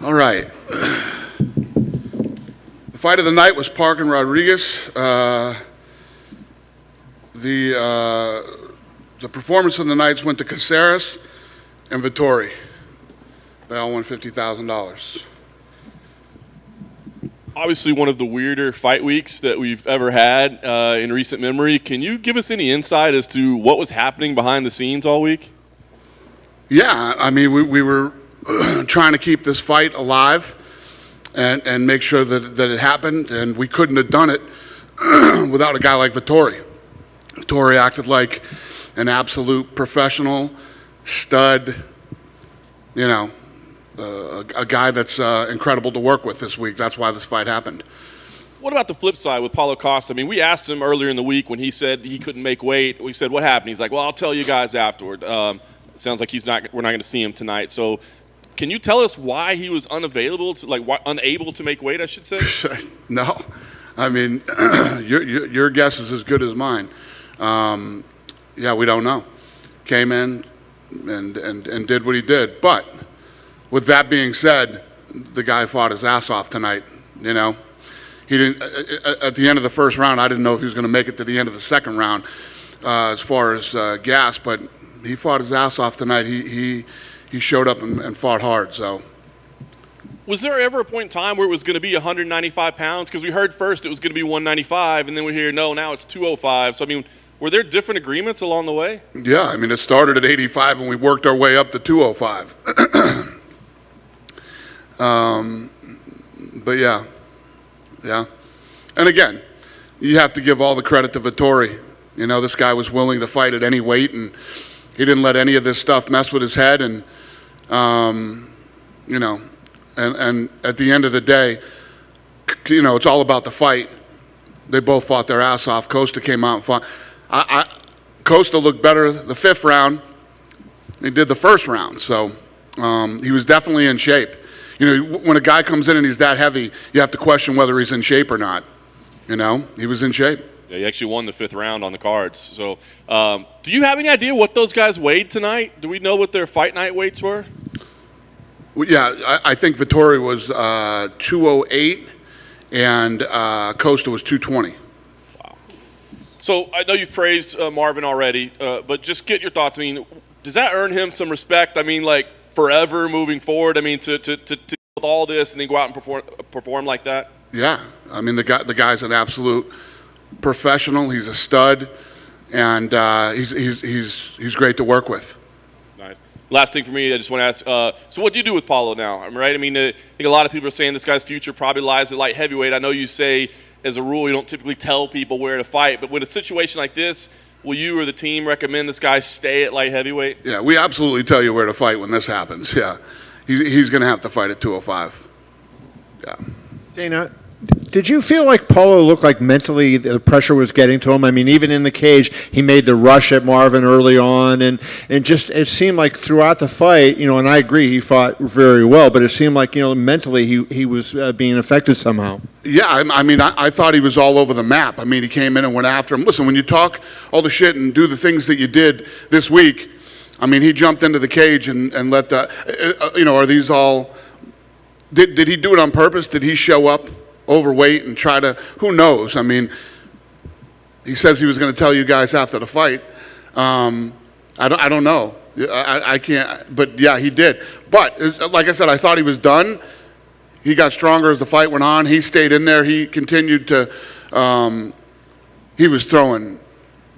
All right. The fight of the night was Park and Rodriguez. The performance of the nights went to Caceres and Vettori. They all won $50,000. Obviously one of the weirder fight weeks that we've ever had in recent memory. Can you give us any insight as to what was happening behind the scenes all week? Yeah, I mean, we were trying to keep this fight alive and make sure that it happened, and we couldn't have done it without a guy like Vettori. Vettori acted like an absolute professional, stud, you know, a guy that's incredible to work with this week. That's why this fight happened. What about the flip side with Paulo Costa? I mean, we asked him earlier in the week when he said he couldn't make weight. We said, what happened? He's like, well, I'll tell you guys afterward. Sounds like we're not going to see him tonight. So can you tell us why he was unable to make weight, I should say? No. I mean, your guess is as good as mine. Yeah, we don't know. Came in and did what he did. But with that being said, the guy fought his ass off tonight, you know. He didn't. At the end of the first round, I didn't know if he was going to make it to the end of the second round as far as gas, but he fought his ass off tonight. He showed up and fought hard, so. Was there ever a point in time where it was going to be 195 pounds? Because we heard first it was going to be 195, and then we hear, no, now it's 205. So, I mean, were there different agreements along the way? Yeah, I mean, it started at 85, and we worked our way up to 205. But, yeah. And, again, you have to give all the credit to Vettori. You know, this guy was willing to fight at any weight, and he didn't let any of this stuff mess with his head. And, you know, and at the end of the day, you know, it's all about the fight. They both fought their ass off. Costa came out and fought. Costa looked better the fifth round than he did the first round. So he was definitely in shape. You know, when a guy comes in and he's that heavy, you have to question whether he's in shape or not. You know, he was in shape. Yeah, he actually won the fifth round on the cards. So do you have any idea what those guys weighed tonight? Do we know what their fight night weights were? Well, yeah, I think Vettori was 208 and Costa was 220. Wow. So I know you've praised Marvin already, but just get your thoughts. I mean, does that earn him some respect? I mean, like forever moving forward? I mean, to with all this and then go out and perform like that? Yeah. I mean, the guy's an absolute professional. He's a stud, and he's great to work with. Nice. Last thing for me, I just want to ask, so what do you do with Paulo now? Right? I mean, I think a lot of people are saying this guy's future probably lies at light heavyweight. I know you say, as a rule, you don't typically tell people where to fight, but with a situation like this, will you or the team recommend this guy stay at light heavyweight? Yeah, we absolutely tell you where to fight when this happens. Yeah, he's going to have to fight at 205. Yeah. Dana, did you feel like Paulo looked like mentally the pressure was getting to him? I mean, even in the cage, he made the rush at Marvin early on, and just it seemed like throughout the fight, you know, and I agree, he fought very well, but it seemed like, you know, mentally he was being affected somehow. Yeah, I mean, I thought he was all over the map. I mean, he came in and went after him. Listen, when you talk all the shit and do the things that you did this week, I mean, he jumped into the cage and let the, you know, are these all, did he do it on purpose? Did he show up overweight and try to, who knows? I mean, he says he was going to tell you guys after the fight. I don't know. I can't, but yeah, he did. But like I said, I thought he was done. He got stronger as the fight went on. He stayed in there. He continued to, he was throwing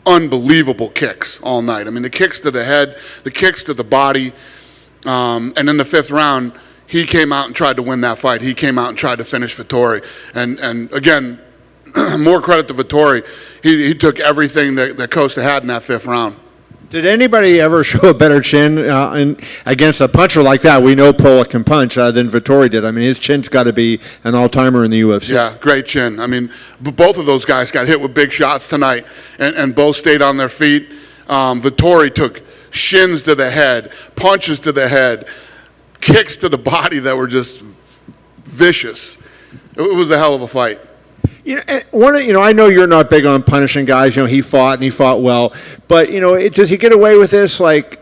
unbelievable kicks all night. I mean, the kicks to the head, the kicks to the body, and in the fifth round, he came out and tried to win that fight. He came out and tried to finish Vettori. And again, more credit to Vettori. He took everything that Costa had in that fifth round. Did anybody ever show a better chin against a puncher like that? We know Paulo can punch than Vettori did. I mean, his chin's got to be an all-timer in the UFC. Yeah, great chin. I mean, both of those guys got hit with big shots tonight, and both stayed on their feet. Vettori took shins to the head, punches to the head, kicks to the body that were just vicious. It was a hell of a fight. You know, I know you're not big on punishing guys. You know, he fought and he fought well, but you know, does he get away with this? Like,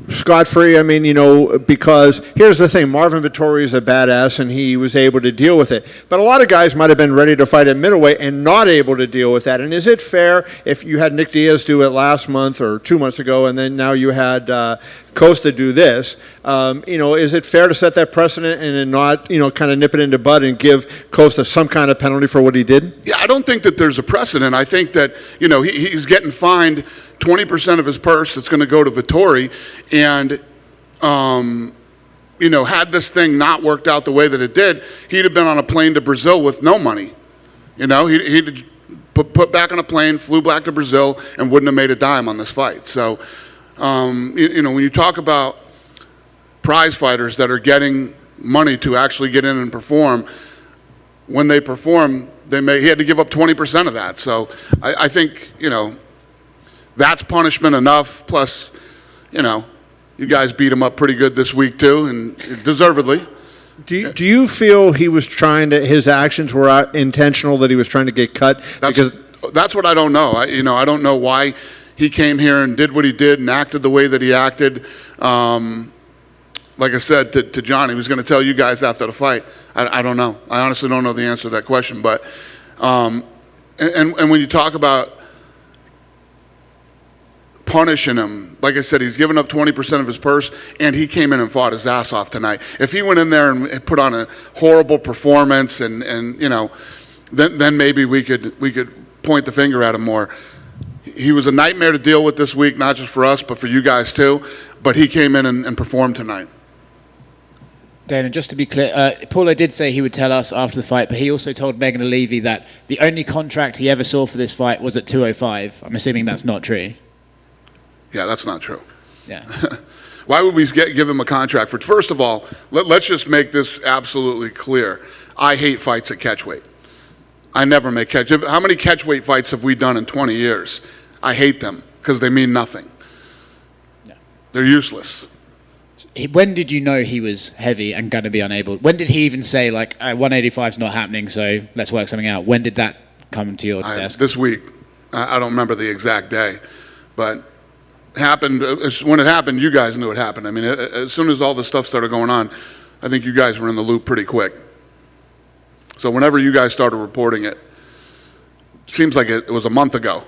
scot-free? I mean, because here's the thing. Marvin Vettori is a badass, and he was able to deal with it. But a lot of guys might have been ready to fight at middleweight and not able to deal with that. And is it fair if you had Nick Diaz do it last month or 2 months ago, and then now you had Costa do this? Is it fair to set that precedent and then not, kind of nip it into bud and give Costa some kind of penalty for what he did? Yeah, I don't think that there's a precedent. I think that, he's getting fined 20% of his purse that's going to go to Vettori, and, had this thing not worked out the way that it did, he'd have been on a plane to Brazil with no money. He'd put back on a plane, flew back to Brazil, and wouldn't have made a dime on this fight. So, when you talk about prize fighters that are getting money to actually get in and perform, when they perform, he had to give up 20% of that. So I think, that's punishment enough. Plus, you guys beat him up pretty good this week too, and deservedly. Do you feel he was his actions were intentional, that he was trying to get cut? That's what I don't know. I don't know why he came here and did what he did and acted the way that he acted. Like I said to John, he was going to tell you guys after the fight. I don't know. I honestly don't know the answer to that question. But and when you talk about punishing him, like I said, he's given up 20% of his purse, and he came in and fought his ass off tonight. If he went in there and put on a horrible performance, and then maybe we could point the finger at him more. He was a nightmare to deal with this week, not just for us, but for you guys too. But he came in and performed tonight. Dana, just to be clear, Paulo did say he would tell us after the fight, but he also told Megan Levy that the only contract he ever saw for this fight was at 205. I'm assuming that's not true. Yeah, that's not true. Yeah. Why would we give him a contract for? First of all, let's just make this absolutely clear. I hate fights at catchweight. I never make catch. How many catchweight fights have we done in 20 years? I hate them because they mean nothing. Yeah. They're useless. When did you know he was heavy and going to be unable? When did he even say, 185 is not happening, so let's work something out? When did that come to your desk? This week. I don't remember the exact day, but happened. When it happened, you guys knew it happened. I mean, as soon as all this stuff started going on, I think you guys were in the loop pretty quick. So whenever you guys started reporting it, seems like it was a month ago.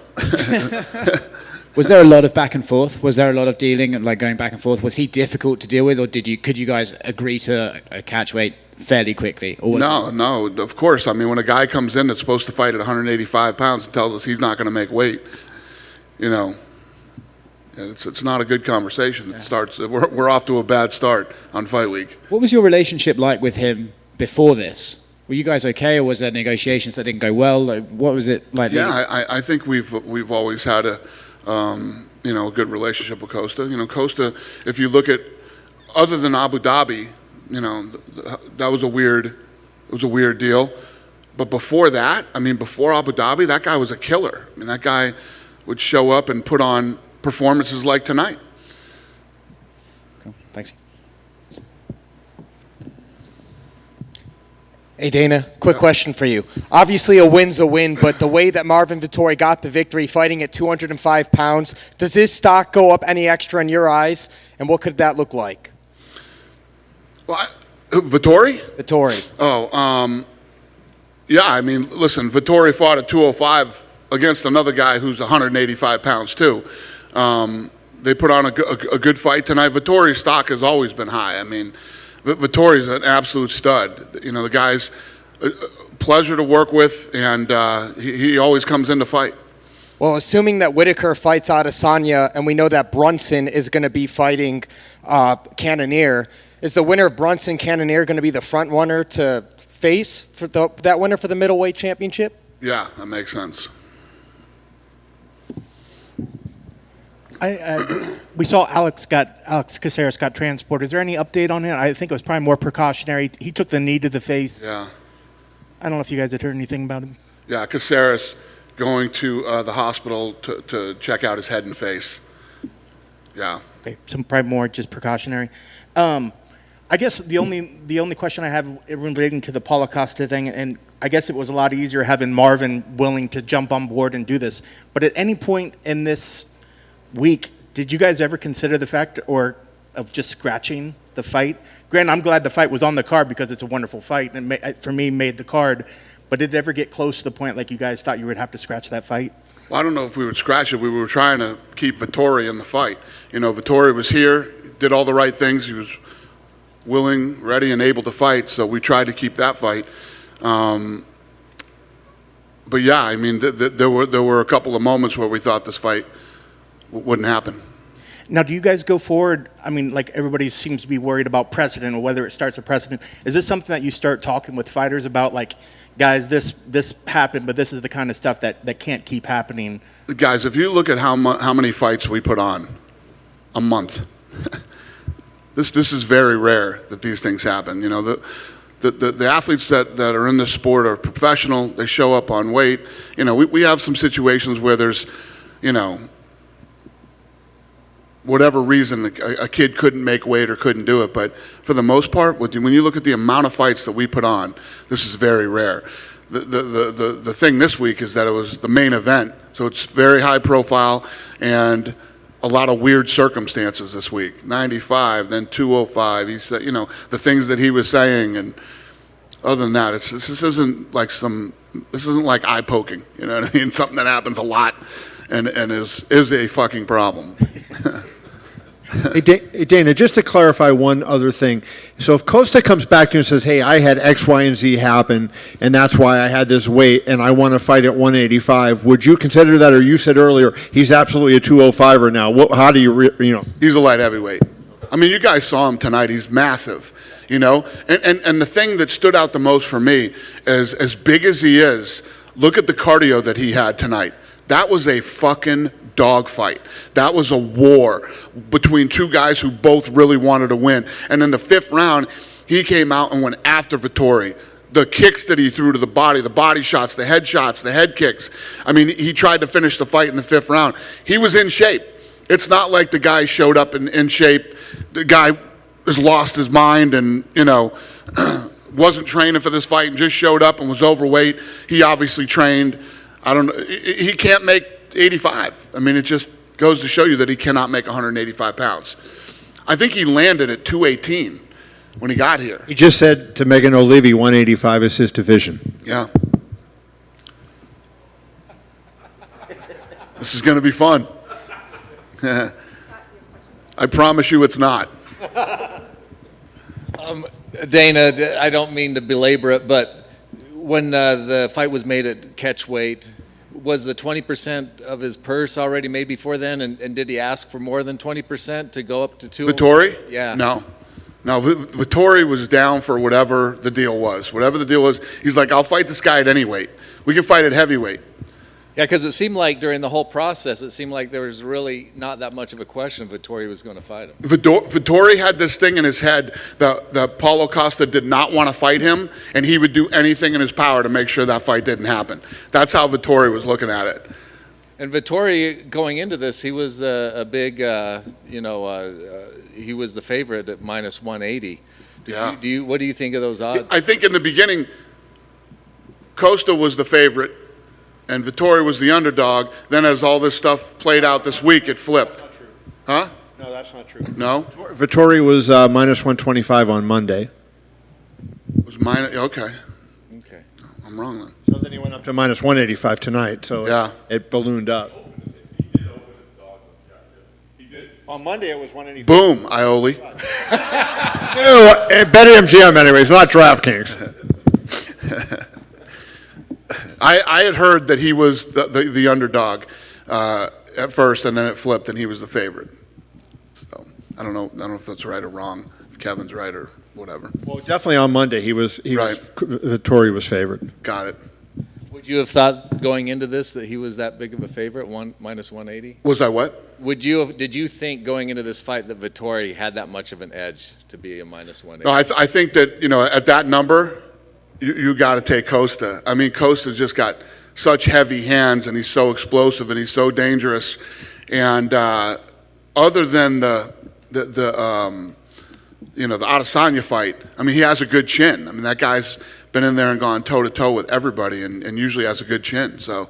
Was there a lot of back and forth? Was there a lot of dealing and going back and forth? Was he difficult to deal with, or could you guys agree to a catch weight fairly quickly? No, of course. I mean, when a guy comes in that's supposed to fight at 185 pounds and tells us he's not going to make weight, it's not a good conversation. It starts. We're off to a bad start on fight week. What was your relationship like with him before this? Were you guys okay, or was there negotiations that didn't go well? What was it like? Yeah, I think we've always had a good relationship with Costa. Costa, if you look at, other than Abu Dhabi, that was a weird deal. But before that, before Abu Dhabi, that guy was a killer. That guy would show up and put on performances like tonight. Cool. Thanks. Hey, Dana, quick question for you. Obviously, a win's a win, but the way that Marvin Vettori got the victory fighting at 205 pounds, does his stock go up any extra in your eyes, and what could that look like? Well, Vettori? Vettori. Yeah, listen, Vettori fought at 205 against another guy who's 185 pounds too. They put on a good fight tonight. Vettori's stock has always been high. Vettori's an absolute stud. The guy's a pleasure to work with, and he always comes in to fight. Well, assuming that Whitaker fights Adesanya, and we know that Brunson is going to be fighting Cannonier, is the winner of Brunson-Cannonier going to be the front runner to face for that winner for the middleweight championship? Yeah, that makes sense. We saw Alex Caceres got transported. Is there any update on it? I think it was probably more precautionary. He took the knee to the face. Yeah. I don't know if you guys had heard anything about him. Yeah, Caceres going to the hospital to check out his head and face. Yeah. Okay, so probably more just precautionary. I guess the only question I have relating to the Paulo Costa thing, and I guess it was a lot easier having Marvin willing to jump on board and do this. But at any point in this week, did you guys ever consider the fact, or of just scratching the fight? Granted, I'm glad the fight was on the card because it's a wonderful fight, and for me, made the card. But did it ever get close to the point like you guys thought you would have to scratch that fight? Well, I don't know if we would scratch it. We were trying to keep Vettori in the fight. Vettori was here, did all the right things. He was willing, ready, and able to fight, so we tried to keep that fight. But yeah, I mean, there were a couple of moments where we thought this fight wouldn't happen. Now, do you guys go forward? I mean, like everybody seems to be worried about precedent or whether it starts a precedent. Is this something that you start talking with fighters about, like, guys, this happened, but this is the kind of stuff that can't keep happening? Guys, if you look at how many fights we put on a month, this is very rare that these things happen. The athletes that are in this sport are professional. They show up on weight. We have some situations where there's, whatever reason a kid couldn't make weight or couldn't do it. But for the most part, when you look at the amount of fights that we put on, this is very rare. The thing this week is that it was the main event, so it's very high profile and a lot of weird circumstances this week. 95, then 205. He said, the things that he was saying, and other than that, this isn't like eye poking. You know what I mean? Something that happens a lot and is a fucking problem. Hey, Dana, just to clarify one other thing. So if Costa comes back to you and says, hey, I had X, Y, and Z happen, and that's why I had this weight, and I want to fight at 185, would you consider that, or you said earlier, he's absolutely a 205er now. How do you? He's a light heavyweight. I mean, you guys saw him tonight. He's massive, And the thing that stood out the most for me is, as big as he is, look at the cardio that he had tonight. That was a fucking dogfight. That was a war between two guys who both really wanted to win. And in the fifth round, he came out and went after Vettori. The kicks that he threw to the body shots, the head shots, the head kicks. I mean, he tried to finish the fight in the fifth round. He was in shape. It's not like the guy showed up in shape. The guy has lost his mind and, wasn't training for this fight and just showed up and was overweight. He obviously trained. I don't know. He can't make 85. I mean, it just goes to show you that he cannot make 185 pounds. I think he landed at 218 when he got here. He just said to Megan O'Leary, 185 is his division. Yeah. This is going to be fun. I promise you it's not. Dana, I don't mean to belabor it, but when the fight was made at catch weight, was the 20% of his purse already made before then? And did he ask for more than 20% to go up to 2? Vettori? Yeah. No, Vettori was down for whatever the deal was. Whatever the deal was, he's like, I'll fight this guy at any weight. We can fight at heavyweight. Yeah, because it seemed like during the whole process, it seemed like there was really not that much of a question if Vettori was going to fight him. Vettori had this thing in his head that Paulo Costa did not want to fight him, and he would do anything in his power to make sure that fight didn't happen. That's how Vettori was looking at it. And Vettori, going into this, he was a big, he was the favorite at minus 180. What do you think of those odds? I think in the beginning, Costa was the favorite, and Vettori was the underdog. Then as all this stuff played out this week, it flipped. That's not true. Huh? No, that's not true. No? Vettori was minus 125 on Monday. Was mine? Okay. Okay. I'm wrong then. So then he went up to minus 185 tonight, so Yeah. it ballooned up. On Monday it was 185. Boom, Ioli. Bet MGM anyways, not DraftKings. I had heard that he was the underdog at first, and then it flipped, and he was the favorite. So I don't know if that's right or wrong. If Kevin's right or whatever. Well, definitely on Monday Vettori was favored. Got it. Would you have thought going into this that he was that big of a favorite, minus 180? Was I what? Did you think going into this fight that Vettori had that much of an edge to be a minus 180? No, I think that at that number, you got to take Costa. I mean, Costa's just got such heavy hands, and he's so explosive, and he's so dangerous. And other than the Adesanya fight, I mean, he has a good chin. I mean, that guy's been in there and gone toe to toe with everybody, and usually has a good chin. So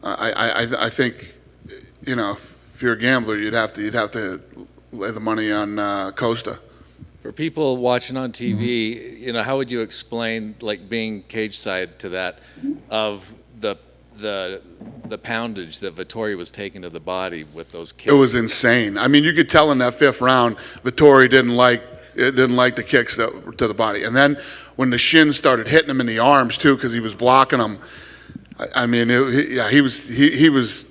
I think, if you're a gambler, you'd have to lay the money on Costa. For people watching on TV, how would you explain like being cage side to that, of the poundage that Vettori was taking to the body with those kicks? It was insane. I mean, you could tell in that fifth round, Vettori didn't like the kicks that were to the body. And then when the shins started hitting him in the arms too, because he was blocking them. I mean, he was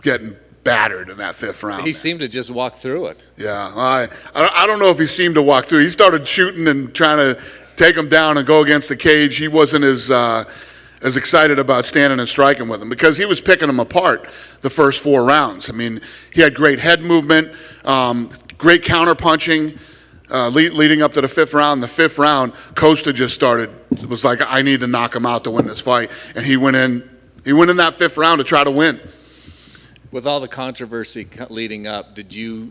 getting battered in that fifth round. He seemed to just walk through it. Yeah, I don't know if he seemed to walk through. He started shooting and trying to take him down and go against the cage. He wasn't as excited about standing and striking with him because he was picking him apart the first 4 rounds. I mean, he had great head movement, great counter punching leading up to the fifth round. The fifth round, Costa just was like, I need to knock him out to win this fight, and he went in that fifth round to try to win. With all the controversy leading up, did you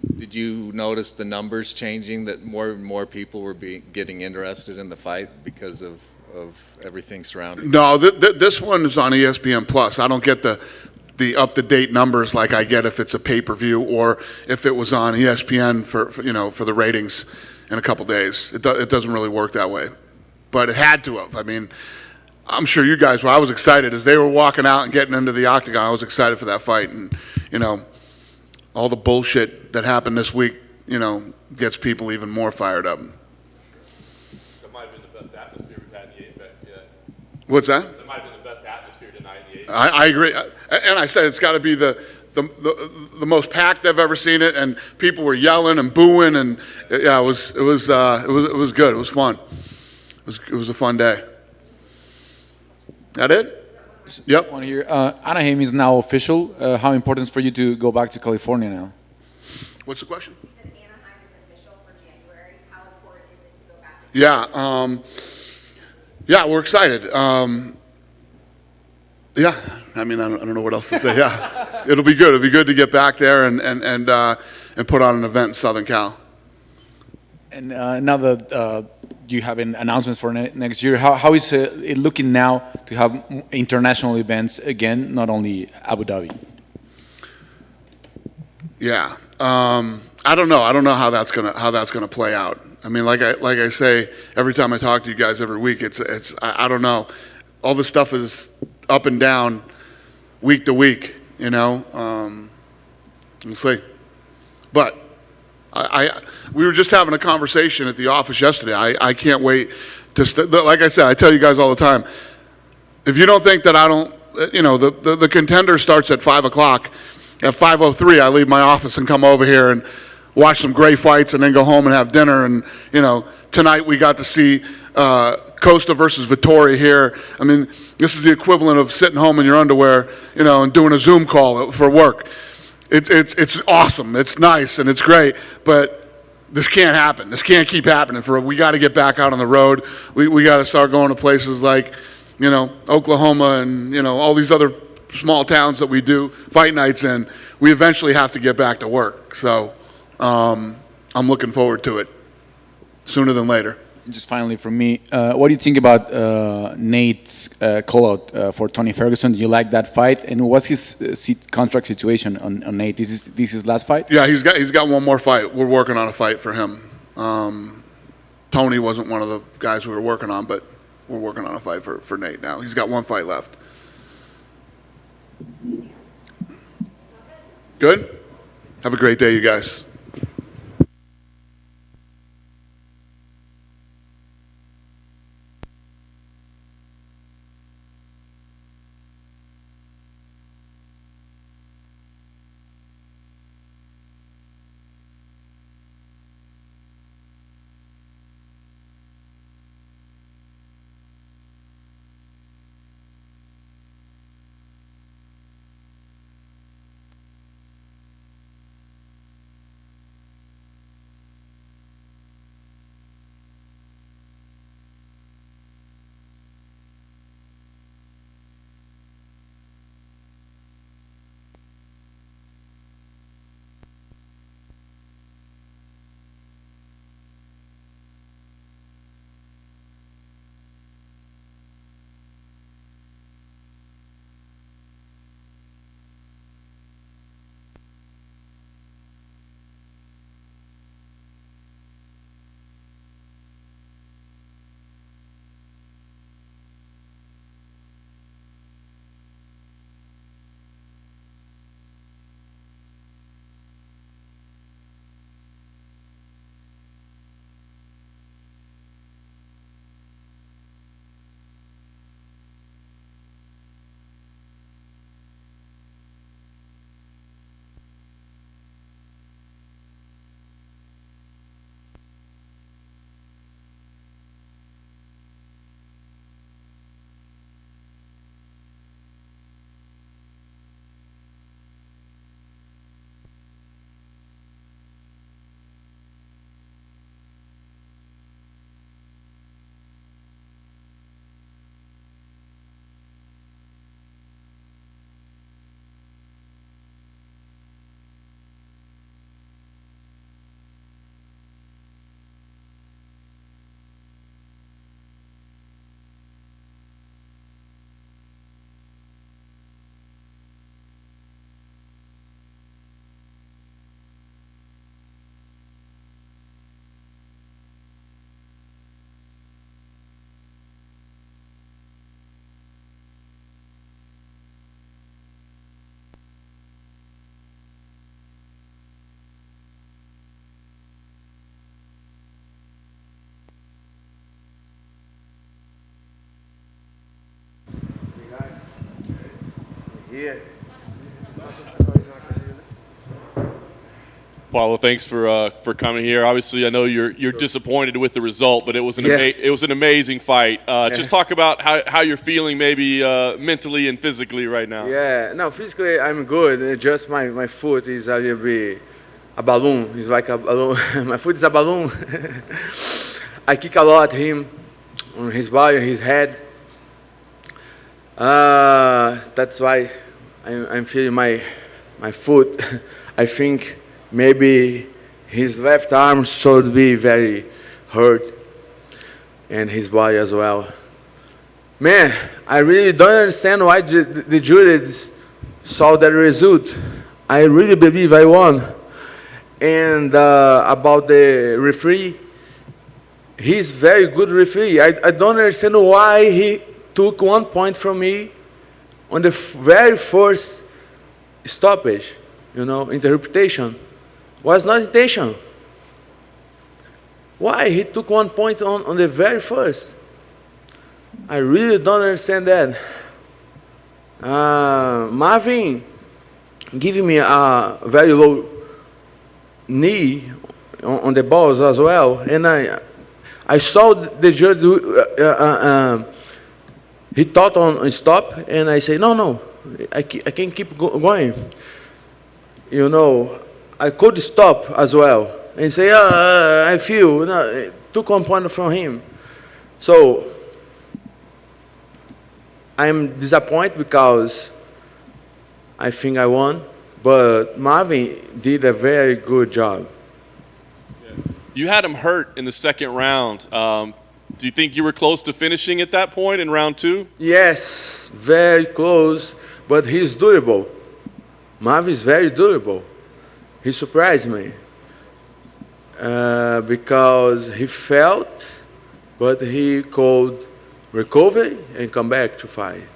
notice the numbers changing, that more and more people were getting interested in the fight because of everything surrounding? No, this one is on ESPN Plus. I don't get the up-to-date numbers like I get if it's a pay-per-view or if it was on ESPN for the ratings in a couple days. It doesn't really work that way, but it had to have. I mean, I'm sure you guys were. I was excited as they were walking out and getting into the octagon. I was excited for that fight, and all the bullshit that happened this week, gets people even more fired up. That might have been the best atmosphere we've had in the Apex yet. What's that? That might have been the best atmosphere tonight in the Apex. I agree, and I said it's got to be the most packed I've ever seen it, and people were yelling and booing, and yeah, it was good. It was fun. It was a fun day. That it? Yep. One here. Anaheim is now official. How important is for you to go back to California now? What's the question? He said Anaheim is official for January. How important is it to go back to Yeah, we're excited. Yeah, I mean, I don't know what else to say. Yeah, it'll be good. It'll be good to get back there and put on an event in Southern Cal. And now that you have announcements for next year, how is it looking now to have international events again, not only Abu Dhabi? Yeah, I don't know. I don't know how that's gonna play out. I mean, like I say, every time I talk to you guys every week, I don't know. All this stuff is up and down, week to week. We'll see. But we were just having a conversation at the office yesterday. I can't wait to like I said, I tell you guys all the time. If you don't think that I don't, the contender starts at 5 o'clock. At 5:03, I leave my office and come over here and watch some great fights, and then go home and have dinner. And tonight we got to see Costa versus Vettori here. I mean, this is the equivalent of sitting home in your underwear, and doing a Zoom call for work. It's awesome. It's nice and it's great, but this can't happen. This can't keep happening. We got to get back out on the road. We got to start going to places like, Oklahoma and all these other small towns that we do fight nights in. We eventually have to get back to work. So I'm looking forward to it sooner than later. Just finally from me, what do you think about Nate's call-out for Tony Ferguson? Do you like that fight? And what's his contract situation on Nate? Is this his last fight? Yeah, he's got one more fight. We're working on a fight for him. Tony wasn't one of the guys we were working on, but we're working on a fight for Nate now. He's got one fight left. Good? Have a great day, you guys. Paulo, thanks for coming here. Obviously, I know you're disappointed with the result, but it was an amazing fight. Just talk about how you're feeling, maybe mentally and physically right now. Yeah, no, physically I'm good. Just my foot is a little bit a balloon. It's like a balloon. My foot is a balloon. I kick a lot him on his body, his head. That's why I'm feeling my foot. I think maybe his left arm should be very hurt, and his body as well. Man, I really don't understand why the jury saw that result. I really believe I won. And about the referee, he's very good referee. I don't understand why he took 1 point from me on the very first stoppage, interpretation. Was not intention. Why he took 1 point on the very first? I really don't understand that. Marvin giving me a very low knee on the balls as well, and I saw the judge. He thought on stop, and I say no, I can't keep going. I could stop as well and say, I feel, took 1 point from him. So I'm disappointed because I think I won, but Marvin did a very good job. You had him hurt in the second round. Do you think you were close to finishing at that point in round 2? Yes, very close, but he's durable. Marvin is very durable. He surprised me because he felt, but he could recover and come back to fight.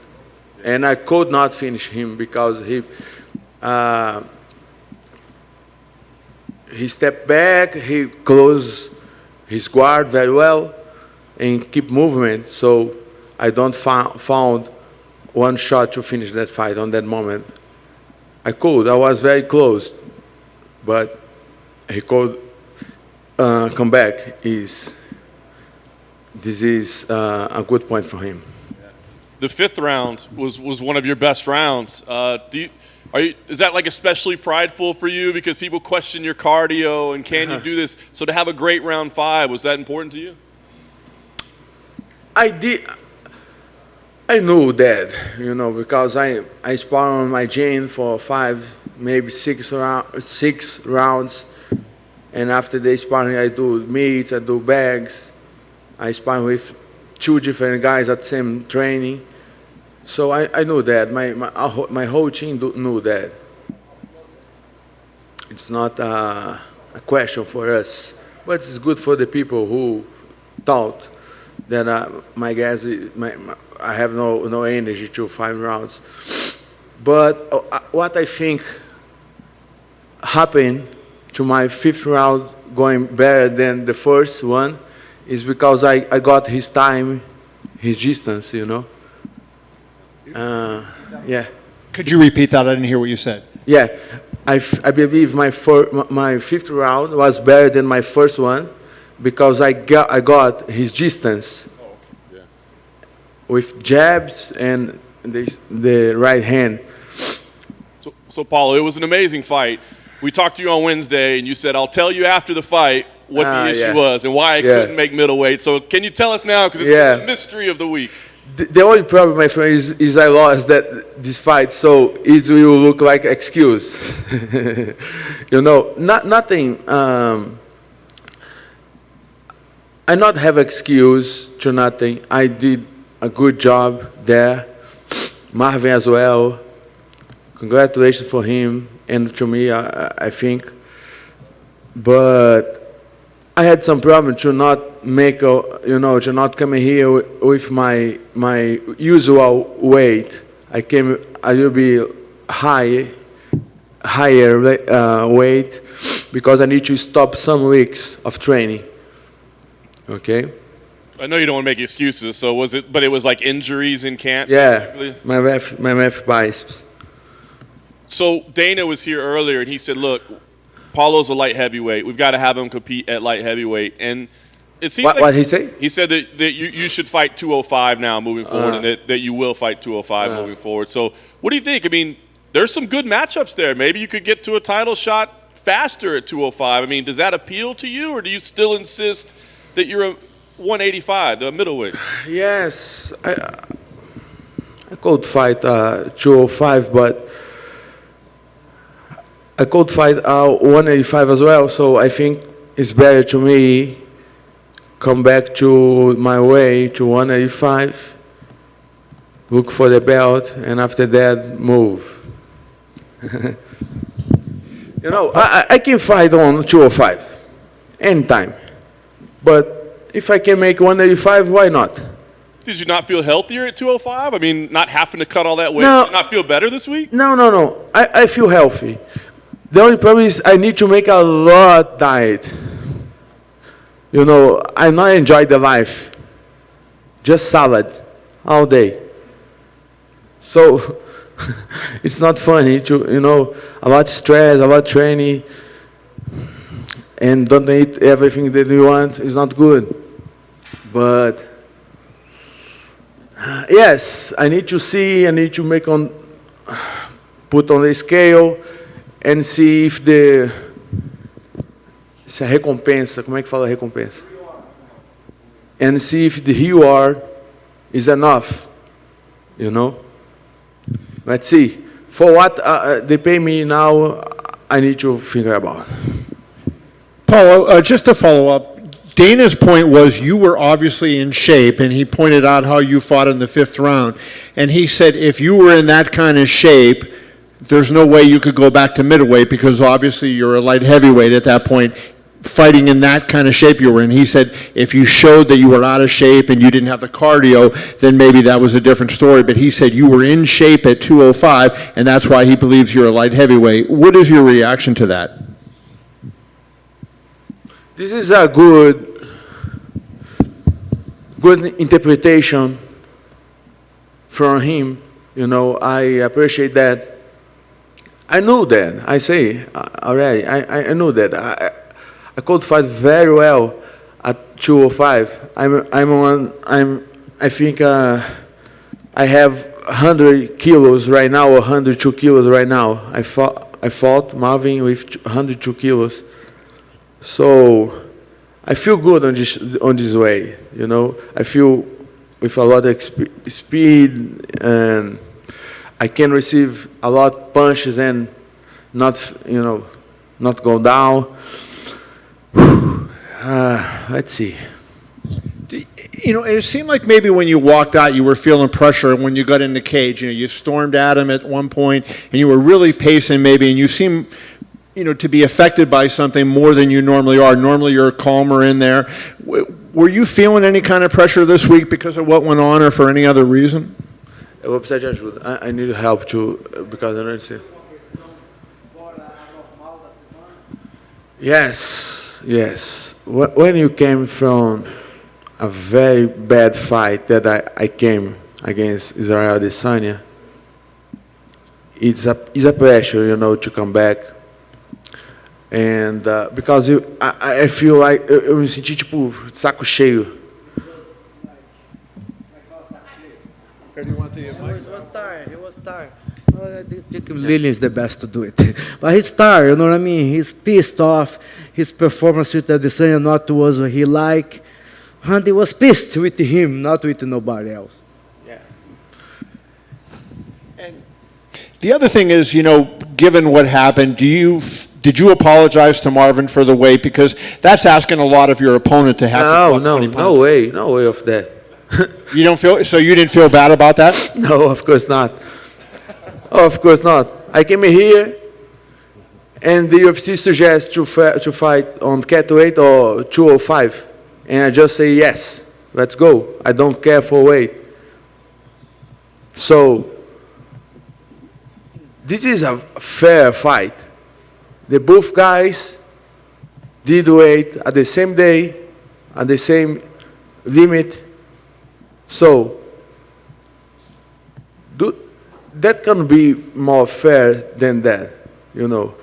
And I could not finish him because he stepped back, he closed his guard very well, and keep movement. So I don't found one shot to finish that fight on that moment. I was very close. But he could come back. This is a good point for him. The 5th round was one of your best rounds. Is that like especially prideful for you because people question your cardio and can you do this? So to have a great round 5, was that important to you? I knew that, because I sparred on my gym for 5, maybe 6 rounds, and after the sparring I do meets, I do bags, I spar with 2 different guys at the same training, so I knew that. My whole team knew that. It's not a question for us, but it's good for the people who thought that my guys, I have no energy to 5 rounds. But what I think happened to my 5th round going better than the first one is because I got his time, his distance, Yeah. Could you repeat that? I didn't hear what you said. Yeah. I believe my 5th round was better than my first one because I got his distance with jabs and the right hand. So Paulo, it was an amazing fight. We talked to you on Wednesday, and you said, I'll tell you after the fight what the issue was and why I couldn't make middleweight. So can you tell us now? Because it's the mystery of the week. The only problem, my friend, is I lost this fight, so it will look like excuse. Nothing. I not have excuse to nothing. I did a good job there. Marvin as well. Congratulations for him and to me, I think. But I had some problem to not make to not come here with my usual weight. I came a little bit higher weight because I need to stop some weeks of training. Okay. I know you don't want to make excuses. So was it? But it was like injuries in camp. Yeah, my left biceps. So Dana was here earlier, and he said, look, Paulo's a light heavyweight. We've got to have him compete at light heavyweight. And it seems What he say? He said that you should fight 205 now moving forward, and that you will fight 205 moving forward. So what do you think? I mean, there's some good matchups there. Maybe you could get to a title shot faster at 205. I mean, does that appeal to you, or do you still insist that you're a 185, the middleweight? Yes, I could fight 205, but I could fight 185 as well. So I think it's better to me come back to my way to 185, look for the belt, and after that move. You know, I can fight on 205 anytime, but if I can make 185, why not? Did you not feel healthier at 205? I mean, not having to cut all that weight. No. Did you not feel better this week? No. I feel healthy. The only problem is I need to make a lot diet. You know, I not enjoy the life. Just salad all day. So it's not funny to, you know, a lot of stress, a lot of training, and don't eat everything that you want is not good. But yes, I need to see, I need to put on the scale and see if se a recompensa, como é que fala recompensa? And see if the reward is enough, you know? Let's see. For what they pay me now, I need to figure about. Paulo, just to follow up, Dana's point was you were obviously in shape, and he pointed out how you fought in the 5th round. And he said if you were in that kind of shape, there's no way you could go back to middleweight because obviously you're a light heavyweight at that point, fighting in that kind of shape you were in. He said if you showed that you were out of shape and you didn't have the cardio, then maybe that was a different story. But he said you were in shape at 205, and that's why he believes you're a light heavyweight. What is your reaction to that? This is a good interpretation from him. You know, I appreciate that. I knew that. I say already. I knew that. I could fight very well at 205. I think I have 100 kilos right now, or 102 kilos right now. I fought Marvin with 102 kilos. So I feel good on this way, you know. I feel with a lot of speed, and I can receive a lot of punches and not go down. Let's see. You know, it seemed like maybe when you walked out, you were feeling pressure. When you got in the cage, you know, you stormed at him at one point, and you were really pacing maybe, and you seem, you know, to be affected by something more than you normally are. Normally you're calmer in there. Were you feeling any kind of pressure this week because of what went on or for any other reason? Eu vou precisar de ajuda. I need help too, because I don't understand. Yes. When you came from a very bad fight that I came against Israel Adesanya, it's a pressure, you know, to come back. And because I feel like eu me senti tipo de saco cheio. He was tired. I think Lilian is the best to do it. But he's tired, you know what I mean? He's pissed off. His performance with Adesanya not was what he liked. And he was pissed with him, not with nobody else. Yeah. And the other thing is, you know, given what happened, did you apologize to Marvin for the weight? Because that's asking a lot of your opponent to have to drop 20 pounds. No way of that. You don't feel so? You didn't feel bad about that? No, of course not. Oh, of course not. I came here, and the UFC suggests to fight on catweight or 205, and I just say yes, let's go. I don't care for weight. So this is a fair fight. The both guys did weight at the same day, at the same limit. So that can be more fair than that, you know.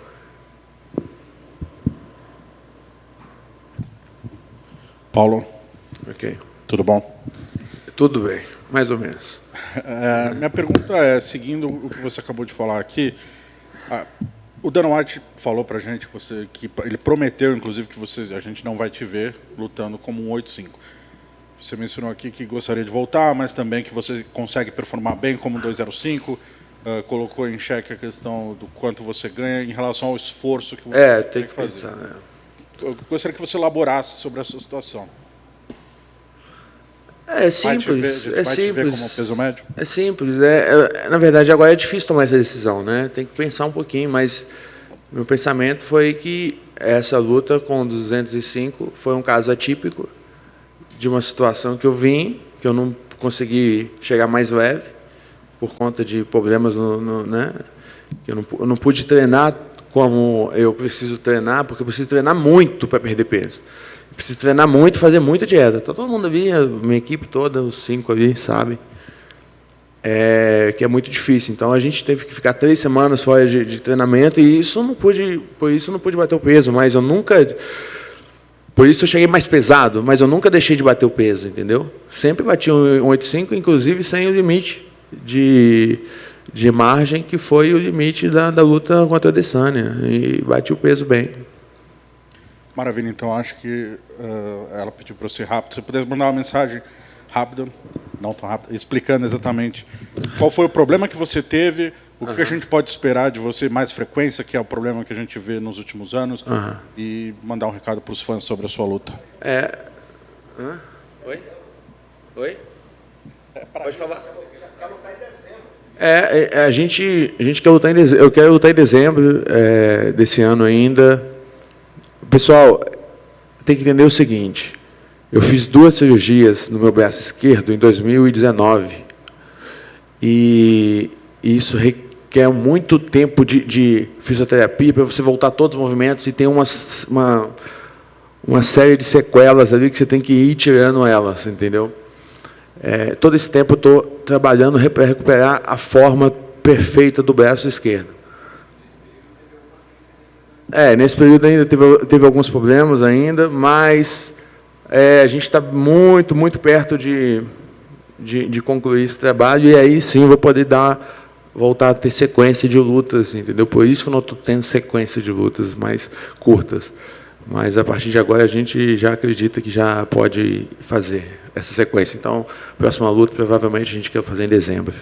Paulo, Ok. tudo bom? Tudo bem, mais ou menos. Minha pergunta é, seguindo o que você acabou de falar aqui, o Dana White falou pra gente que ele prometeu, inclusive, que a gente não vai te ver lutando como um 8-5. Você mencionou aqui que gostaria de voltar, mas também que você consegue performar bem como um 205. Colocou em xeque a questão do quanto você ganha em relação ao esforço que você tem que fazer. Pensar, Eu gostaria que você elaborasse sobre essa situação. É simples, Vai te ver como peso médio? É simples. Na verdade, agora é difícil tomar essa decisão, né? Tem que pensar um pouquinho, mas meu pensamento foi que essa luta com 205 foi um caso atípico de uma situação que eu não consegui chegar mais leve por conta de problemas né? Que eu não pude treinar como eu preciso treinar, porque eu preciso treinar muito para perder peso. Eu preciso treinar muito, fazer muita dieta. Tá todo mundo ali, a minha equipe toda, os 5 ali, sabe? Que é muito difícil. Então a gente teve que ficar 3 semanas fora de treinamento e por isso eu não pude bater o peso, mas eu nunca. Por isso eu cheguei mais pesado, mas eu nunca deixei de bater o peso, entendeu? Sempre bati um 8,5, inclusive sem o limite de margem, que foi o limite da luta contra a Adesanya, e bati o peso bem. Maravilha, então acho que ela pediu para eu ser rápido. Se puder mandar uma mensagem rápida, não tão rápida, explicando exatamente qual foi o problema que você teve, o que a gente pode esperar de você, mais frequência, que é o problema que a gente vê nos últimos anos, e mandar um recado para os fãs sobre a sua luta. Oi? Oi? Pode falar. A gente quer lutar em dezembro. Eu quero lutar em dezembro desse ano ainda. Pessoal, tem que entender o seguinte: eu fiz 2 cirurgias no meu braço esquerdo em 2019 e isso requer muito tempo de fisioterapia para você voltar a todos os movimentos, e tem uma série de sequelas ali que você tem que ir tirando elas, entendeu? Todo esse tempo eu estou trabalhando para recuperar a forma perfeita do braço esquerdo. Nesse período ainda teve alguns problemas ainda, mas a gente está muito, muito perto de concluir esse trabalho, e aí sim vou poder voltar a ter sequência de lutas, entendeu? Por isso que eu não estou tendo sequência de lutas mais curtas. Mas a partir de agora a gente já acredita que já pode fazer essa sequência. Então, a próxima luta provavelmente a gente quer fazer em dezembro.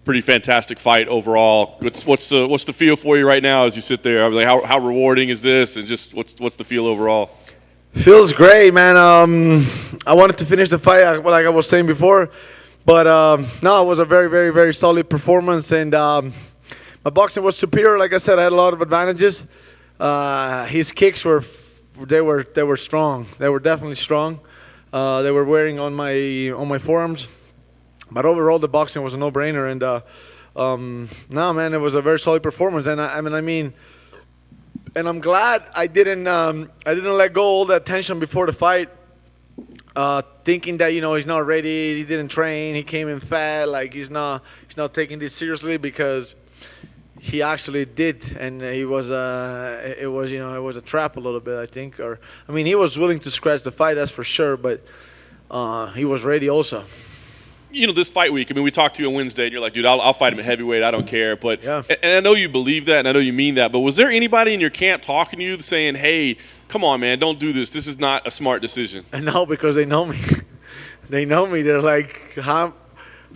pretty fantastic fight overall. What's the feel for you right now as you sit there? I was like, how rewarding is this, and just what's the feel overall? Feels great, man. I wanted to finish the fight, like I was saying before, but no, it was a very, very, very solid performance, and my boxing was superior. Like I said, I had a lot of advantages. His kicks were strong. They were definitely strong. They were wearing on my forearms, but overall the boxing was a no-brainer. And no, man, it was a very solid performance. And and I'm glad I didn't let go all that tension before the fight, thinking that he's not ready, he didn't train, he came in fat, like he's not taking this seriously, because he actually did, and it was a trap a little bit, I think. He was willing to scratch the fight, that's for sure, but he was ready also. This fight week, we talked to you on Wednesday, and you're like, dude, I'll fight him at heavyweight, I don't care. But yeah. And I know you believe that, and I know you mean that, but was there anybody in your camp talking to you saying, hey, come on, man, don't do this. This is not a smart decision? No, because they know me. They know me. They're like, how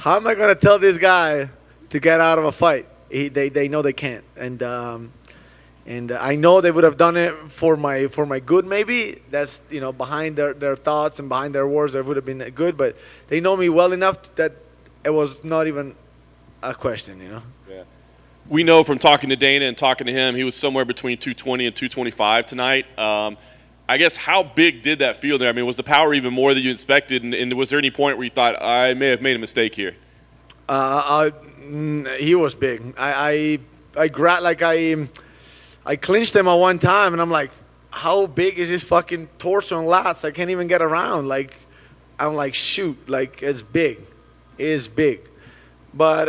am I going to tell this guy to get out of a fight? They know they can't. And I know they would have done it for my good, maybe. That's, behind their thoughts and behind their words, that would have been good. But they know me well enough that it was not even a question, Yeah. We know from talking to Dana and talking to him, he was somewhere between 220 and 225 tonight. I guess, how big did that feel there? Was the power even more than you expected? And was there any point where you thought, I may have made a mistake here? He was big. I clinched him at one time, and I'm like, how big is his fucking torso and lats? I can't even get around. I'm like, shoot, it's big. It is big. But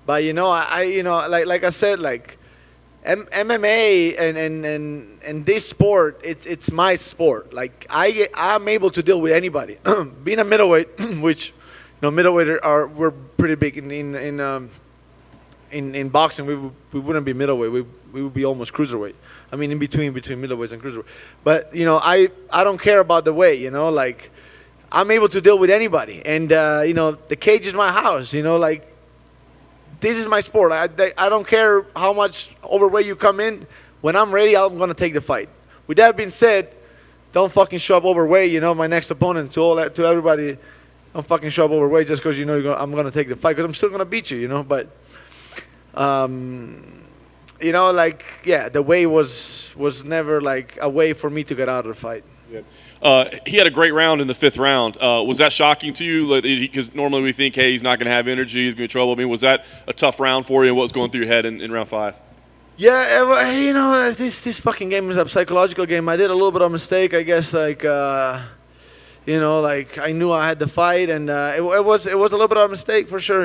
but like I said, MMA and this sport, it's my sport. I'm able to deal with anybody. Being a middleweight, which middleweight we're pretty big in boxing. We wouldn't be middleweight. We would be almost cruiserweight. In between middleweights and cruiserweight. But I don't care about the weight. I'm able to deal with anybody. And the cage is my house. This is my sport. I don't care how much overweight you come in. When I'm ready, I'm gonna take the fight. With that being said, don't fucking show up overweight. My next opponent, to everybody, don't fucking show up overweight just because I'm gonna take the fight, because I'm still gonna beat you. But the way was never a way for me to get out of the fight. Yeah. He had a great round in the 5th round. Was that shocking to you? Because normally we think, hey, he's not going to have energy, he's going to be trouble. Was that a tough round for you? What was going through your head in round 5? Yeah, this fucking game is a psychological game. I did a little bit of mistake, I guess. I knew I had the fight, and it was a little bit of a mistake for sure.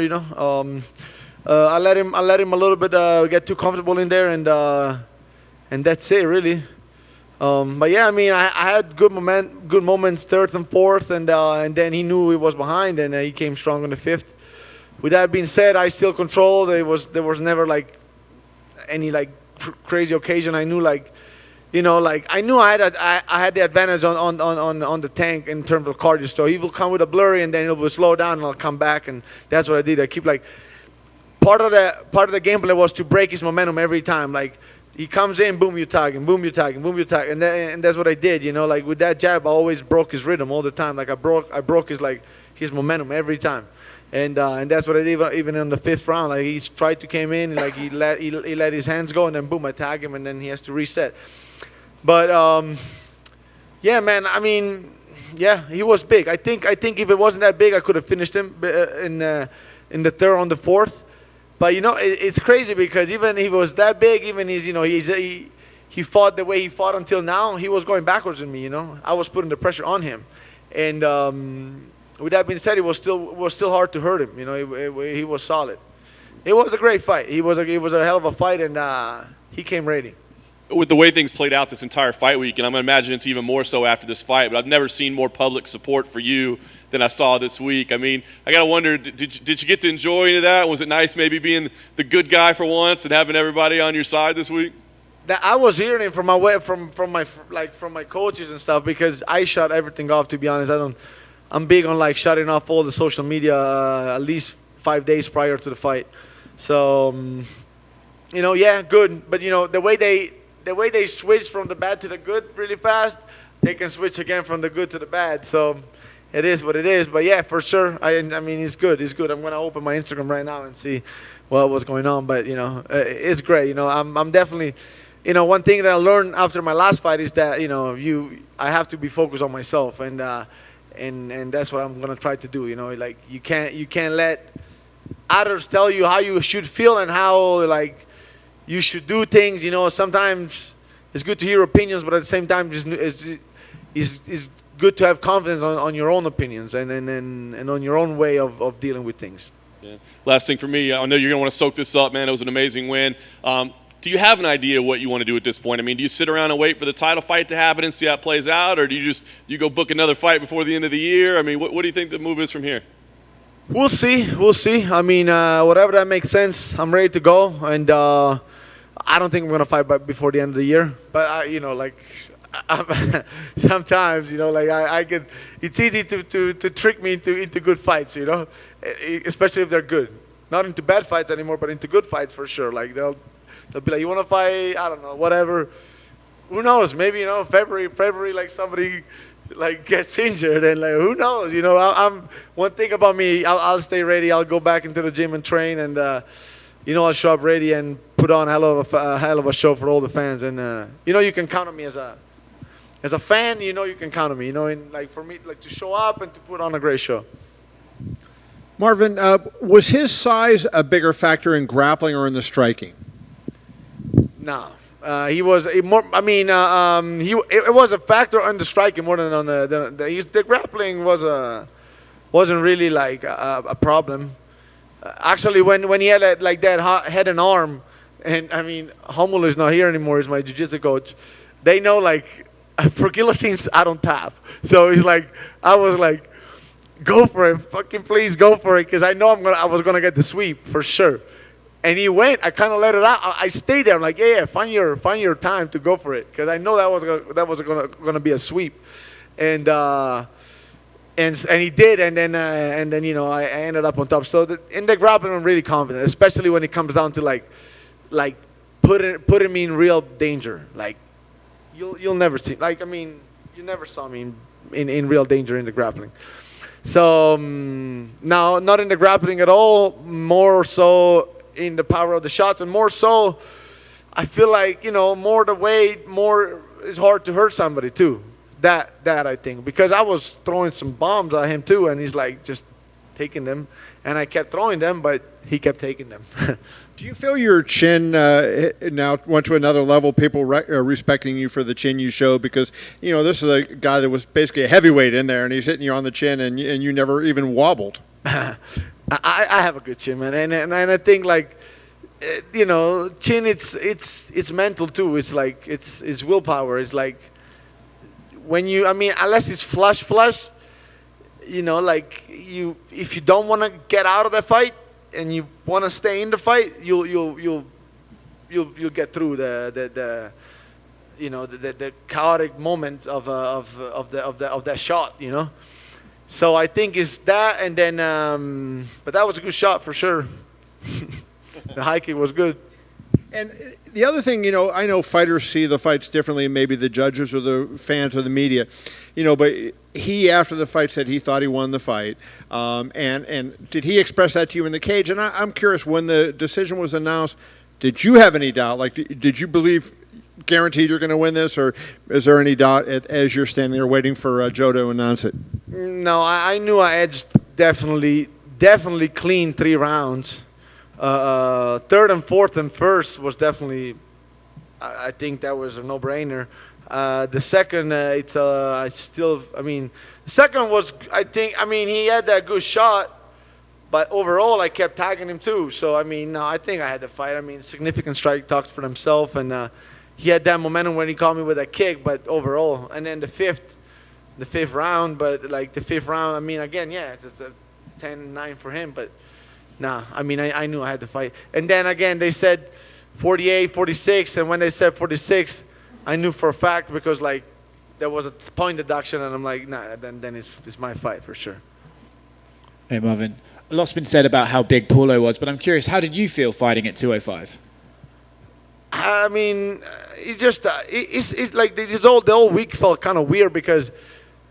I let him a little bit get too comfortable in there, and that's it really. But yeah, I had good moments, 3rd and 4th, and then he knew he was behind, and he came strong in the 5th. With that being said, I still controlled. There was never any crazy occasion. I knew I knew I had the advantage on the tank in terms of cardio. So he will come with a blurry, and then it will slow down, and I'll come back, and that's what I did. I keep part of the game plan was to break his momentum every time. He comes in, boom, you tag him, boom, you tag him, boom, you tag him. And that's what I did, with that jab, I always broke his rhythm all the time. I broke his momentum every time. And that's what I did even in the 5th round. He tried to came in, he let his hands go, and then boom, I tag him, and then he has to reset. But yeah, man, yeah, he was big. I think if it wasn't that big, I could have finished him in the 3rd on the 4th. But it's crazy, because even he was that big, even he fought the way he fought until now, he was going backwards in me. I was putting the pressure on him, and with that being said, it was still hard to hurt him. He was solid. It was a great fight. It was a hell of a fight, and he came ready. With the way things played out this entire fight week, and I'm going to imagine it's even more so after this fight, but I've never seen more public support for you than I saw this week. I got to wonder, did you get to enjoy any of that? Was it nice maybe being the good guy for once and having everybody on your side this week? I was hearing it from my coaches and stuff, because I shut everything off, to be honest. I'm big on like shutting off all the social media at least 5 days prior to the fight. So, yeah, good. But the way they switch from the bad to the good really fast, they can switch again from the good to the bad. So it is what it is. But yeah, for sure. I mean, he's good. He's good. I'm gonna open my Instagram right now and see what's going on. But it's great. I'm definitely. One thing that I learned after my last fight is that I have to be focused on myself, and that's what I'm gonna try to do. Like you can't let others tell you how you should feel and how like you should do things. Sometimes it's good to hear opinions, but at the same time, it's good to have confidence on your own opinions and on your own way of dealing with things. Yeah. Last thing for me, I know you're gonna want to soak this up, man. It was an amazing win. Do you have an idea what you want to do at this point? I mean, do you sit around and wait for the title fight to happen and see how it plays out, or do you go book another fight before the end of the year? I mean, what do you think the move is from here? We'll see. I mean, whatever that makes sense, I'm ready to go, and I don't think I'm gonna fight before the end of the year. But sometimes, I get. It's easy to trick me into good fights, especially if they're good. Not into bad fights anymore, but into good fights for sure. Like they'll be like, you want to fight? I don't know, whatever. Who knows? Maybe February, like somebody like gets injured, and like who knows? I'm one thing about me. I'll stay ready. I'll go back into the gym and train, and I'll show up ready and put on a hell of a show for all the fans. And you can count on me as a fan. You can count on me. And like for me, like to show up and to put on a great show. Marvin, was his size a bigger factor in grappling or in the striking? No, he was more. I mean, it was a factor on the striking more than on the grappling wasn't really like a problem. Actually, when he had that head and arm, and I mean, Humble is not here anymore. He's my jiu-jitsu coach. They know like for guillotines I don't tap. So he's like, I was like, go for it, fucking please go for it, because I know I was gonna get the sweep for sure. And he went. I kind of let it out. I stayed there. I'm like, yeah, find your time to go for it, because I know that was gonna be a sweep, and he did. And then I ended up on top. So in the grappling, I'm really confident, especially when it comes down to like putting me in real danger. Like you'll never see. Like I mean, you never saw me in real danger in the grappling. So now, not in the grappling at all. More so in the power of the shots, and more so, I feel like more the weight, more it's hard to hurt somebody too. That I think, because I was throwing some bombs at him too, and he's like just taking them, and I kept throwing them, but he kept taking them. Do you feel your chin now went to another level? People respecting you for the chin you show, because this is a guy that was basically a heavyweight in there, and he's hitting you on the chin, and you never even wobbled. I have a good chin, man, and I think like chin. It's mental too. It's like it's willpower. It's like when unless it's flush, like if you don't want to get out of the fight and you want to stay in the fight, you'll get through the chaotic moment of that shot. So I think it's that, and then but that was a good shot for sure. The high kick was good. And the other thing, I know fighters see the fights differently, maybe the judges or the fans or the media, but he, after the fight, said he thought he won the fight. And did he express that to you in the cage? And I'm curious, when the decision was announced, did you have any doubt? Like, did you believe, guaranteed you're going to win this, or is there any doubt as you're standing there waiting for Joe to announce it? No, I knew I edged definitely clean 3 rounds. Third and fourth and first was definitely, I think that was a no-brainer. The second, the second was, he had that good shot, but overall I kept tagging him too. So, no, I think I had the fight. Significant strike talks for himself, and he had that momentum when he caught me with a kick, but overall. And then the fifth round, again, yeah, it's a 10-9 for him, but nah, I knew I had to fight. And then again, they said 48, 46, and when they said 46, I knew for a fact, because there was a point deduction, and I'm like, nah, then it's my fight for sure. Hey, Marvin. A lot's been said about how big Paulo was, but I'm curious, how did you feel fighting at 205? I mean, it's just it's like the whole week felt kind of weird because,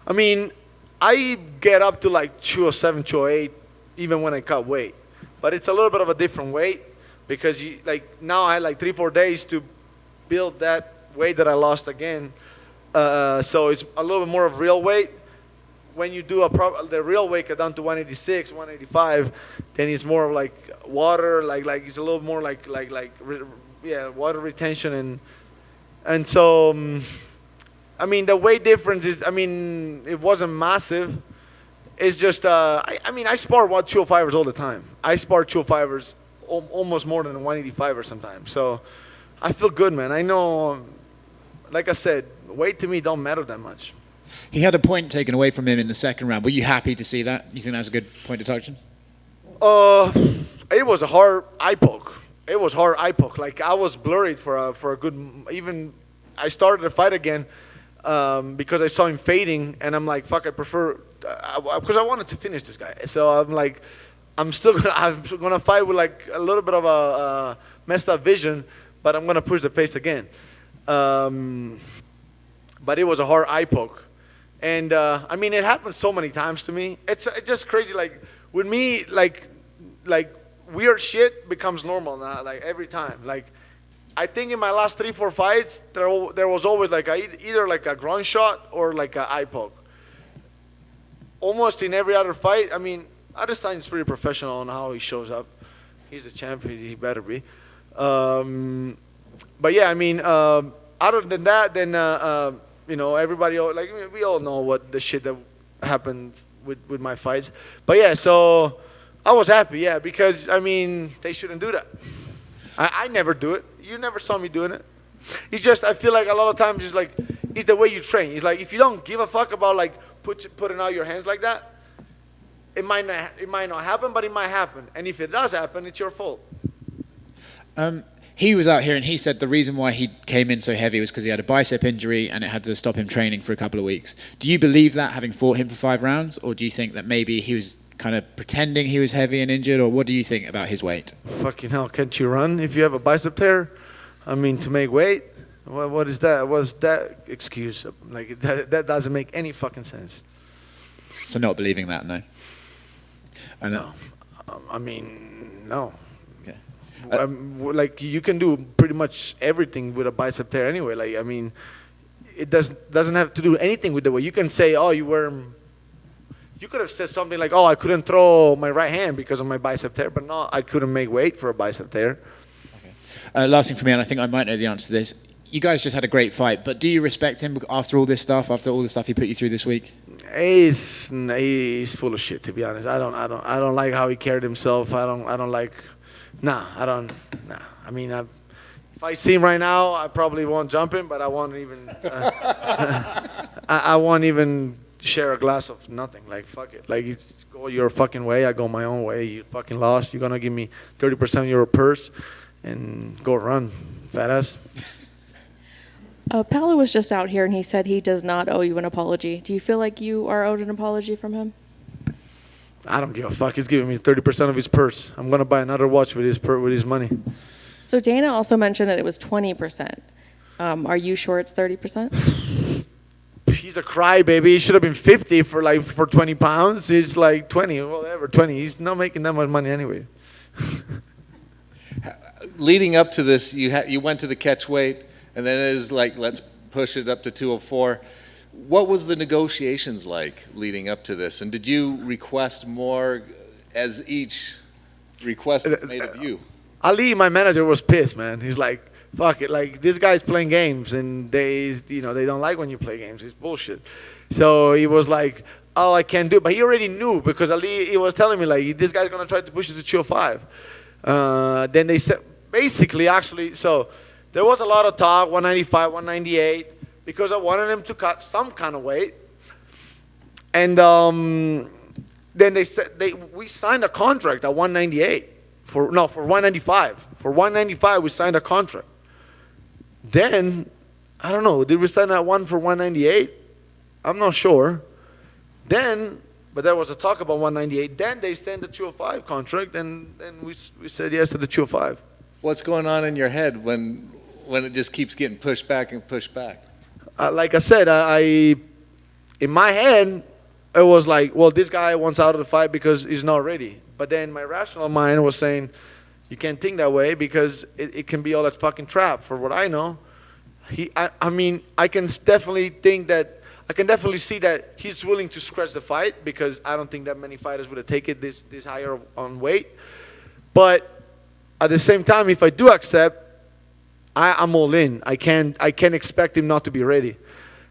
I mean, I get up to like 207, 208, even when I cut weight, but it's a little bit of a different weight because now I had like 3-4 days to build that weight that I lost again, so it's a little bit more of real weight. When you do the real weight get down to 186, 185, then it's more of like water, like it's a little more like water retention and so I mean the weight difference is, I mean, it wasn't massive. It's just I mean I spar 205ers all the time. I spar 205ers almost more than 185ers sometimes. So I feel good, man. I know, like I said, weight to me don't matter that much. He had a point taken away from him in the second round. Were you happy to see that? You think that was a good point deduction? It was a hard eye poke. It was hard eye poke. Like I was blurred for a good. Even I started the fight again because I saw him fading, and I'm like, fuck, I prefer because I wanted to finish this guy. So I'm like, I'm gonna fight with like a little bit of a messed up vision, but I'm gonna push the pace again. But it was a hard eye poke. And I mean, it happens so many times to me. It's just crazy. Like with me, like weird shit becomes normal now. Like every time. Like I think in my last 3-4 fights, there was always like either like a ground shot or like an eye poke. Almost in every other fight. I mean, Adesanya's pretty professional on how he shows up. He's a champion. He better be. But yeah, I mean, other than that, then. You know, everybody, like, we all know what the shit that happened with my fights. But yeah, so I was happy, yeah, because, I mean, they shouldn't do that. I never do it. You never saw me doing it. It's just, I feel like a lot of times it's like, it's the way you train. It's like, if you don't give a fuck about, like, putting out your hands like that, it might not happen, but it might happen. And if it does happen, it's your fault. He was out here and he said the reason why he came in so heavy was because he had a bicep injury and it had to stop him training for a couple of weeks. Do you believe that, having fought him for 5 rounds, or do you think that maybe he was kind of pretending he was heavy and injured, or what do you think about his weight? Fucking hell, can't you run if you have a bicep tear? I mean, to make weight? What is that? What's that excuse? Like, that doesn't make any fucking sense. So not believing that, no? I know. I mean, no. Like you can do pretty much everything with a bicep tear anyway. Like I mean, it doesn't have to do anything with the way. You can say, oh, you could have said something like, oh, I couldn't throw my right hand because of my bicep tear, but no, I couldn't make weight for a bicep tear. Okay. Last thing for me, and I think I might know the answer to this. You guys just had a great fight, but do you respect him after all this stuff? After all the stuff he put you through this week? He's full of shit, to be honest. I don't like how he carried himself. I don't like. Nah. I mean, if I see him right now, I probably won't jump him, but I won't even. I won't even share a glass of nothing. Like fuck it. Like you go your fucking way, I go my own way. You fucking lost. You're gonna give me 30% of your purse, and go run, fat ass. Paulo was just out here and he said he does not owe you an apology. Do you feel like you are owed an apology from him? I don't give a fuck. He's giving me 30% of his purse. I'm gonna buy another watch with his money. So Dana also mentioned that it was 20%. Are you sure it's 30%? He's a crybaby. He should have been 50 for 20 pounds. It's like 20, whatever, 20. He's not making that much money anyway. Leading up to this, you went to the catch weight, and then it was like, let's push it up to 204. What was the negotiations like leading up to this? And did you request more as each request was made of you? Ali, my manager, was pissed, man. He's like, fuck it. Like, this guy's playing games, and they don't like when you play games. It's bullshit. So he was like, oh, I can't do it. But he already knew because Ali, he was telling me, like, this guy's going to try to push it to 205. Then they said, basically, actually, so there was a lot of talk, 195, 198. Because I wanted him to cut some kind of weight, and then they said we signed a contract at 198 for 195. For 195 we signed a contract. Then I don't know, did we sign that one for 198? I'm not sure. Then, but there was a talk about 198. Then they sent the 205 contract, and we said yes to the 205. What's going on in your head when it just keeps getting pushed back and pushed back? Like I said, in my head, it was like, well, this guy wants out of the fight because he's not ready. But then my rational mind was saying, you can't think that way because it can be all that fucking trap. For what I know, I mean, I can definitely see that he's willing to scratch the fight because I don't think that many fighters would have taken this higher on weight. But at the same time, if I do accept, I'm all in. I can't expect him not to be ready.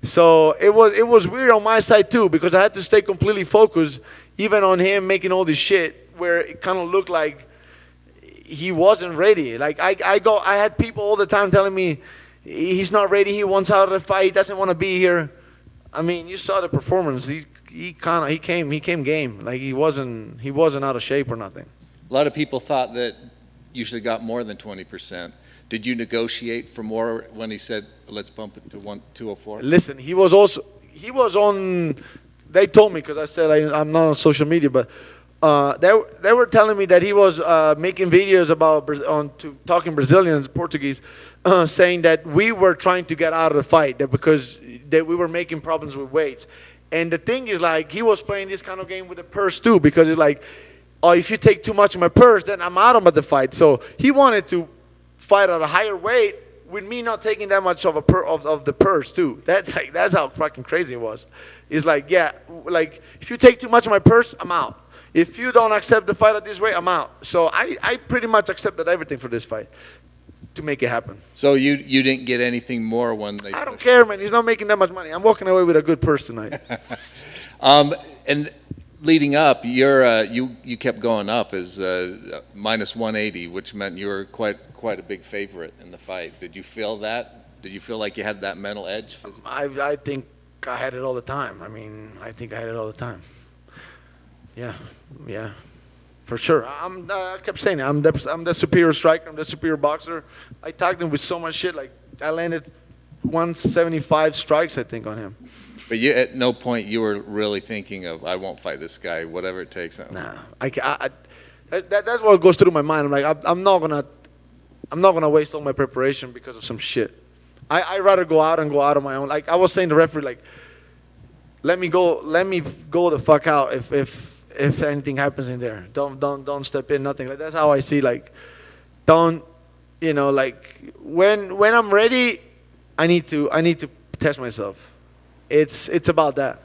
So it was weird on my side too because I had to stay completely focused, even on him making all this shit where it kind of looked like he wasn't ready. Like I had people all the time telling me he's not ready. He wants out of the fight. He doesn't want to be here. I mean, you saw the performance. He came game. Like he wasn't out of shape or nothing. A lot of people thought that you should have got more than 20%. Did you negotiate for more when he said, let's bump it to 204? Listen, he was on, they told me, because I said I'm not on social media, but they were telling me that he was making videos about talking Brazilians, Portuguese, saying that we were trying to get out of the fight because we were making problems with weights. And the thing is, like, he was playing this kind of game with the purse too, because it's like, oh, if you take too much of my purse, then I'm out of the fight. So he wanted to fight at a higher weight with me not taking that much of the purse too. That's how fucking crazy it was. It's like, yeah, like if you take too much of my purse, I'm out. If you don't accept the fight at this way, I'm out. So I pretty much accepted everything for this fight to make it happen. So you didn't get anything more when they... I don't care, man. He's not making that much money. I'm walking away with a good purse tonight. And leading up, you kept going up as minus 180, which meant you were quite a big favorite in the fight. Did you feel that? Did you feel like you had that mental edge? I think I had it all the time. I mean, I think I had it all the time. Yeah, for sure. I kept saying it. I'm the superior striker. I'm the superior boxer. I tagged him with so much shit. Like I landed 175 strikes, I think, on him. But you, at no point you were really thinking of, I won't fight this guy, whatever it takes. Nah, that's what goes through my mind. I'm like, I'm not gonna waste all my preparation because of some shit. I rather go out on my own. Like I was saying to the referee, like, let me go the fuck out if anything happens in there. Don't step in, nothing. Like that's how I see. Like, don't, like when I'm ready, I need to test myself. It's about that.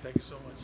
Thank you so much.